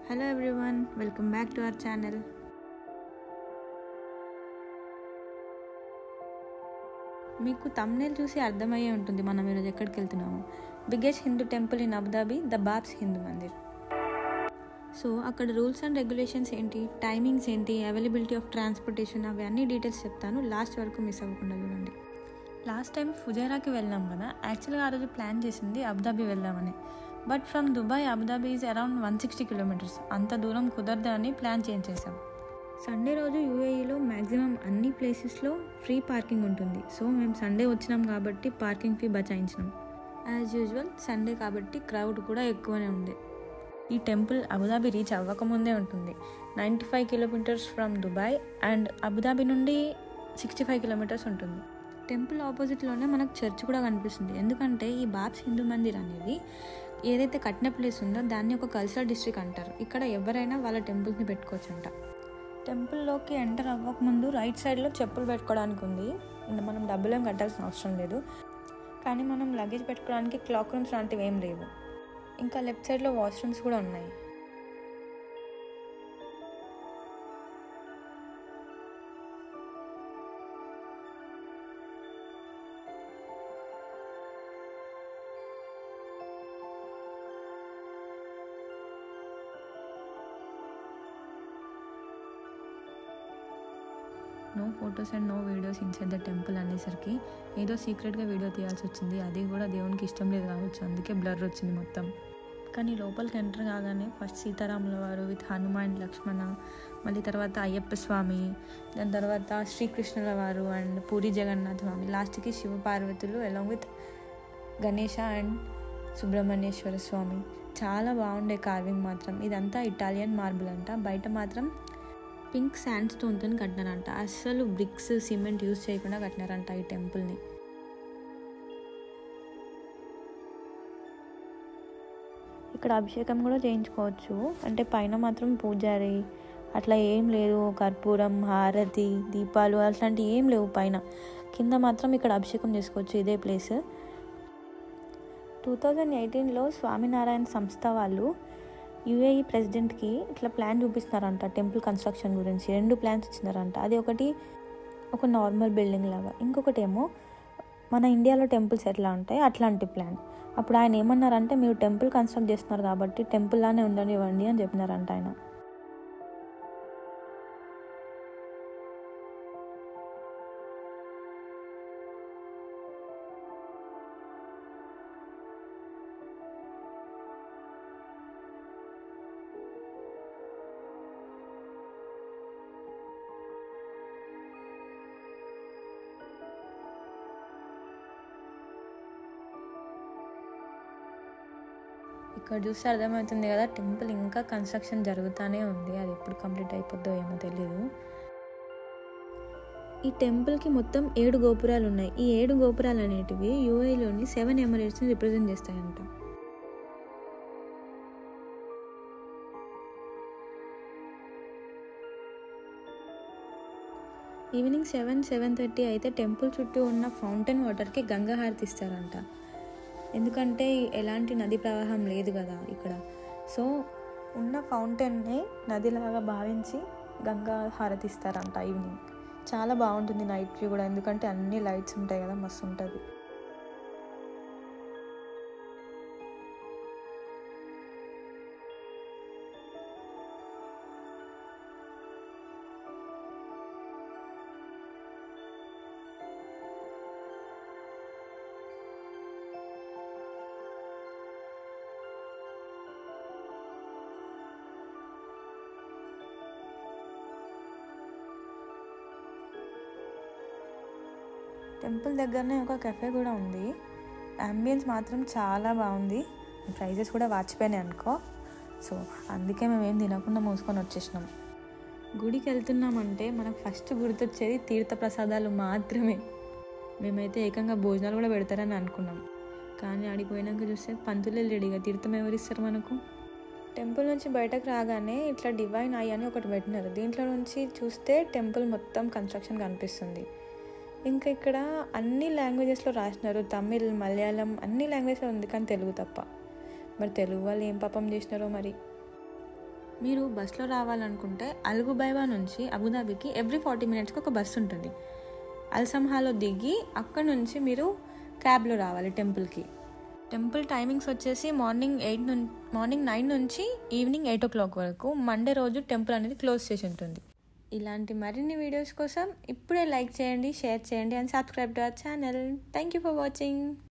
Hello everyone, welcome back to our channel. మీకు thumbnail చూసి అర్థమయ్యే ఉంటుంది మనం ఈరోజు ఎక్కడికి వెళ్తున్నాము. Biggest Hindu temple in Abu Dhabi, the BAPS Hindu Mandir. So అక్కడ రూల్స్ అండ్ రెగ్యులేషన్స్ ఏంటి, టైమింగ్స్ ఏంటి, అవైలబిలిటీ ఆఫ్ ట్రాన్స్పోర్టేషన్, అవి అన్ని డీటెయిల్స్ చెప్తాను. లాస్ట్ వరకు మిస్ అవ్వకుండా చూడండి. లాస్ట్ టైం ఫుజైరాకి వెళ్ళాం కదా, యాక్చువల్గా ఆ రోజు ప్లాన్ చేసింది అబుదాబి వెళ్దామని. But from Dubai Abu Dhabi is around 160 kilometers. అంత దూరం కుదరదని ప్లాన్ చేంజ్ చేసాం. సండే రోజు యూఏఈలో మ్యాక్సిమం అన్ని ప్లేసెస్లో ఫ్రీ పార్కింగ్ ఉంటుంది. సో మేము సండే వచ్చినాం కాబట్టి పార్కింగ్ ఫీ బచాయించినాం. యాజ్ యూజువల్ సండే కాబట్టి క్రౌడ్ కూడా ఎక్కువనే ఉంది. ఈ టెంపుల్ అబుదాబి రీచ్ అవ్వకముందే ఉంటుంది. 95 kilometers from Dubai and Abu Dhabi నుండి 65 kilometers ఉంటుంది. టెంపుల్ ఆపోజిట్లోనే మనకు చర్చ్ కూడా కనిపిస్తుంది. ఎందుకంటే ఈ బాబ్స్ హిందూ మందిర్ అనేది ఏదైతే కట్టిన ప్లేస్ ఉందో దాన్ని ఒక కల్చరల్ డిస్ట్రిక్ట్ అంటారు. ఇక్కడ ఎవరైనా వాళ్ళ టెంపుల్స్ని పెట్టుకోవచ్చు అంట. టెంపుల్లోకి ఎంటర్ అవ్వకముందు రైట్ సైడ్లో చెప్పులు పెట్టుకోవడానికి ఉంది. మనం డబ్బులేం కట్టాల్సిన అవసరం లేదు. కానీ మనం లగేజ్ పెట్టుకోవడానికి క్లాక్ రూమ్స్ లాంటివి ఏం లేవు. ఇంకా లెఫ్ట్ సైడ్లో వాష్రూమ్స్ కూడా ఉన్నాయి. No photos and no videos inside the temple అనేసరికి ఏదో సీక్రెట్గా వీడియో తీయాల్సి వచ్చింది. అది కూడా దేవునికి ఇష్టం లేదు కావచ్చు, అందుకే బ్లర్ వచ్చింది మొత్తం. కానీ లోపలికి ఎంటర్ కాగానే ఫస్ట్ సీతారాముల వారు విత్ హనుమాన్ లక్ష్మణ, మళ్ళీ తర్వాత అయ్యప్ప స్వామి, దాని తర్వాత శ్రీకృష్ణుల వారు అండ్ పూరి జగన్నాథ స్వామి, లాస్ట్కి శివ పార్వతులు along with Ganesha and Subrahmanyeshwara Swami. చాలా బాగుండే కార్వింగ్ మాత్రం. ఇదంతా ఇటాలియన్ మార్బుల్ అంట. బయట మాత్రం పింక్ శాండ్ స్టోన్తో కట్టినారంట. అస్సలు బ్రిక్స్ సిమెంట్ యూజ్ చేయకుండా కట్టినారంట ఈ టెంపుల్ని. ఇక్కడ అభిషేకం కూడా చేయించుకోవచ్చు. అంటే పైన మాత్రం పూజారి అట్లా ఏం లేదు, కర్పూరం, హారతి, దీపాలు అట్లాంటివి ఏం లేవు పైన. కింద మాత్రం ఇక్కడ అభిషేకం చేసుకోవచ్చు. ఇదే ప్లేస్. 2018లో స్వామినారాయణ సంస్థ వాళ్ళు యూఏఈ ప్రెసిడెంట్కి ఇట్లా ప్లాన్ చూపిస్తున్నారంట టెంపుల్ కన్స్ట్రక్షన్ గురించి. 2 ప్లాన్స్ ఇచ్చినారంట. అది ఒకటి ఒక నార్మల్ బిల్డింగ్ లాగా, ఇంకొకటి ఏమో మన ఇండియాలో టెంపుల్స్ ఎట్లా ఉంటాయి అట్లాంటి ప్లాన్. అప్పుడు ఆయన ఏమన్నారంటే, మీరు టెంపుల్ కన్స్ట్రక్ట్ చేస్తున్నారు కాబట్టి టెంపుల్ లానే ఉండనివ్వండి అని చెప్పినారంట ఆయన. ఇక్కడ చూస్తే అర్థమవుతుంది కదా, టెంపుల్ ఇంకా కన్స్ట్రక్షన్ జరుగుతూనే ఉంది. అది ఎప్పుడు కంప్లీట్ అయిపోద్దో ఏమో తెలియదు. ఈ టెంపుల్కి మొత్తం 7 గోపురాలు ఉన్నాయి. ఈ 7 గోపురాలు అనేటివి యూఏఈలోని 7 ఎమిరేట్స్ని రిప్రజెంట్ చేస్తాయంట. ఈవినింగ్ 7-7:30 అయితే టెంపుల్ చుట్టూ ఉన్న ఫౌంటైన్ వాటర్కి గంగా హారతి ఇస్తారంట. ఎందుకంటే ఎలాంటి నది ప్రవాహం లేదు కదా ఇక్కడ. సో ఉన్న ఫౌంటైన్ని నదిలాగా భావించి గంగా హారతి ఇస్తారంట ఈవినింగ్. చాలా బాగుంటుంది నైట్ వ్యూ కూడా, ఎందుకంటే అన్ని లైట్స్ ఉంటాయి కదా, మస్తు ఉంటుంది. టెంపుల్ దగ్గరనే ఒక కెఫే కూడా ఉంది. అంబియన్స్ మాత్రం చాలా బాగుంది. ప్రైజెస్ కూడా వాచిపోయినాయి అనుకో. సో అందుకే మేము ఏం తినకుండా మూసుకొని వచ్చేసినాం. గుడికి వెళ్తున్నామంటే మనకు ఫస్ట్ గుర్తొచ్చేది తీర్థ ప్రసాదాలు మాత్రమే. మేమైతే ఏకంగా భోజనాలు కూడా పెడతారని అనుకున్నాం. కానీ ఆడికి పోయినాక చూస్తే పంతులే లేడిగా తీర్థం ఎవరిస్తారు మనకు. టెంపుల్ నుంచి బయటకు రాగానే ఇట్లా డివైన్ ఐ అని ఒకటి పెట్టినారు. దీంట్లో నుంచి చూస్తే టెంపుల్ మొత్తం కన్స్ట్రక్షన్ కనిపిస్తుంది. ఇంకా ఇక్కడ అన్ని లాంగ్వేజెస్లో రాసినారు. తమిళ్, మలయాళం అన్ని లాంగ్వేజ్లో ఉంది, కానీ తెలుగు తప్ప. మరి తెలుగు వాళ్ళు ఏం పాపం చేసినారో మరి. మీరు బస్లో రావాలనుకుంటే అల్గుబైవా నుంచి అబుదాబికి ఎవ్రీ 40 మినిట్స్కి ఒక బస్సు ఉంటుంది. అల్సంహాలో దిగి అక్కడ నుంచి మీరు క్యాబ్లో రావాలి టెంపుల్కి. టెంపుల్ టైమింగ్స్ వచ్చేసి మార్నింగ్ 9 నుంచి ఈవినింగ్ 8 o'clock వరకు. మండే రోజు టెంపుల్ అనేది క్లోజ్ చేసి ఉంటుంది. ఇలాంటి మరిన్ని వీడియోస్ కోసం ఇప్పుడే లైక్ చేయండి, షేర్ చేయండి and subscribe to our channel. Thank you for watching.